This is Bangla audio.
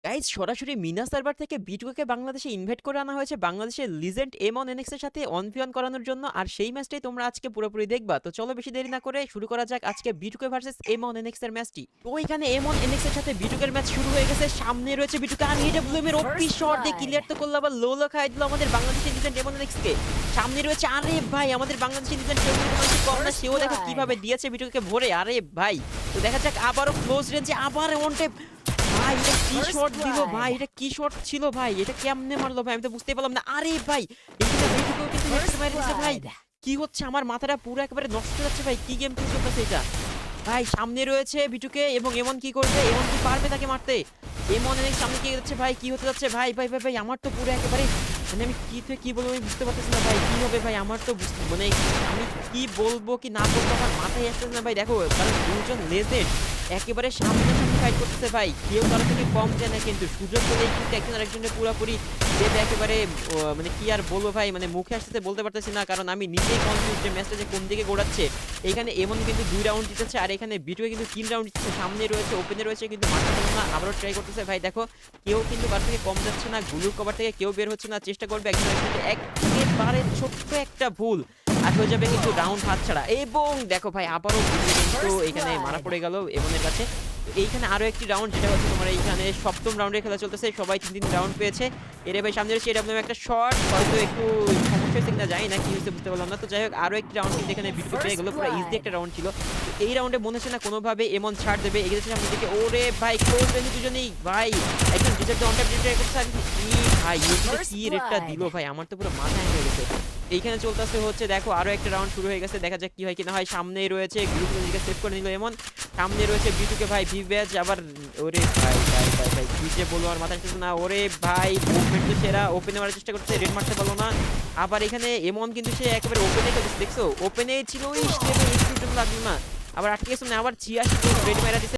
গাইজ সরাসরি মিনা সার্ভার থেকে বিটুকে বাংলাদেশে ইনভাইট করে আনা হয়েছে বাংলাদেশের লিজেন্ড এমন এনএক্স এর সাথে অন ভি অন করানোর জন্য। আর সেই ম্যাচটাই তোমরা আজকে পুরোপুরি দেখবা। তো চলো বেশি দেরি না করে শুরু করা যাক আজকে বিটুকে ভার্সেস এমন এনএক্স এর ম্যাচটি। তো এখানে এমন এনএক্স এর সাথে বিটুকের ম্যাচ শুরু হয়ে গেছে। সামনে রয়েছে বিটুকে, আর এডব্লিউএম এর ওপি শট দিয়ে ক্লিয়ার তো করলো, আবার লো লো খাই দিল আমাদের বাংলাদেশের লিজেন্ড এমন এনএক্স কে। সামনে রয়েছে, আরে ভাই আমাদের বাংলাদেশের লিজেন্ড কম না, সেও দেখো কিভাবে দিয়েছে বিটুকে ভরে। আরে ভাই তো দেখা যাক আবারও ক্লোজ রেঞ্জে আবার ওয়ান ট্যাপ। ভাই এটা কি শট দিল ভাই, এটা কি শট ছিল ভাই, এটা কেমনে মারলো ভাই আমি তো বুঝতে পারলাম না। আরে ভাই এখানে বিটুকেও কিন্তু হেডশট মেরে দিয়েছে ভাই। কি হচ্ছে, আমার মাথাটা পুরো একেবারে নষ্ট হয়ে যাচ্ছে ভাই, কি গেম প্লে চলতেছে এটা ভাই। সামনে রয়েছে বিটুকে এবং এমন কি করবে, এমন কি পারবে তাকে মারতে? এমন অনেক সামনে কি যাচ্ছে ভাই, কি হতে যাচ্ছে ভাই ভাই ভাই ভাই আমার তো পুরো একেবারে মানে আমি কি থেকে কি বলবো আমি বুঝতে পারতেছি না ভাই, কি হবে ভাই আমার তো মানে আমি কি বলবো কি না বলবো আমার মাথায় আসতেছে না ভাই। দেখো কারণ দুজন লেজেন্ড একেবারে সামনাসামনি ফাইট করতেছে ভাই, কেউ কারো থেকে কম যায় না, কিন্তু সুযোগ পেলেই কিন্তু একজন আরেকজনের পুরোপুরি দেবে একেবারে। মানে কি আর বলবো ভাই, মানে মুখে আসতে বলতে পারতেছি না, কারণ আমি নিজেই কনফিউজ যে ম্যাচটা যে কোন দিকে গোড়াচ্ছে। এখানে এমন কিন্তু 2 রাউন্ড জিতেছে আর এখানে বিটুয়ে কিন্তু 3 রাউন্ড জিতেছে। সামনে রয়েছে, ওপেনে রয়েছে, কিন্তু মারতে পারলো না, আবারও ট্রাই করতেছে ভাই। দেখো কেউ কিন্তু কার থেকে কম যাচ্ছে না, গুলুর কভার থেকে কেউ বের হচ্ছে না, চেষ্টা করবে একজন আরেকজনকে, একেবারে ছোট্ট একটা ভুল আর হয়ে যাবে কিন্তু রাউন্ড হাতছাড়া। এবং দেখো ভাই আবারও কিন্তু এখানে মারা পড়ে গেল এমনের কাছে। এইখানে আরো একটি রাউন্ড, যেটা হচ্ছে তোমার এইখানে সপ্তম রাউন্ডের খেলা চলতেছে, সবাই 3 রাউন্ড পেয়েছে। এর ভাই সামনে রয়েছে এডব্লিউএম একটা শট, হয়তো একটু সমস্যা হচ্ছে কিনা জানি না, কি হয়েছে বুঝতে পারলাম না। তো যাই হোক আরো একটি রাউন্ড কিন্তু এখানে বিটুকে পেয়ে গেল, পুরো ইজি একটা রাউন্ড ছিল। তো এই রাউন্ডে মনে হচ্ছে না কোনোভাবে এমন ছাড় দেবে, এগিয়েছে সামনে দিকে। ওরে ভাই ক্লোজ রেঞ্জ দুজনেই ভাই, একজন ডিজার্ভ অন ট্যাপ ট্রাই করছে আর কি ভাই ইউটিতে কি রেটটা দিল ভাই, আমার তো পুরো মাথা হ্যাং হয়ে গেছে। এইখানে চলতেছে হচ্ছে, দেখো আরো একটা রাউন্ড শুরু হয়ে গেছে, দেখা যাক কি হয় কিনা হয়। সামনেই রয়েছে গ্রুপের দিকে সেভ করে নিল এমন, সামনে রয়েছে বিটুকে ভাই ভিভ্যাজ আবার। ওরে ভাই ভাই ভাই ভাই কি যে বলবো আমার মাথায় আসছে না। ওরে ভাই মুভমেন্ট তো সেরা, ওপেনে মারার চেষ্টা করছে, রেড মারতে পারলো না। আবার এখানে এমন কিন্তু সে একেবারে ওপেনে খেলছে, দেখছো ওপেনে ছিল, লাগলো না, আবার আটকে গেছে, আবার 86 রেড মারা দিচ্ছে।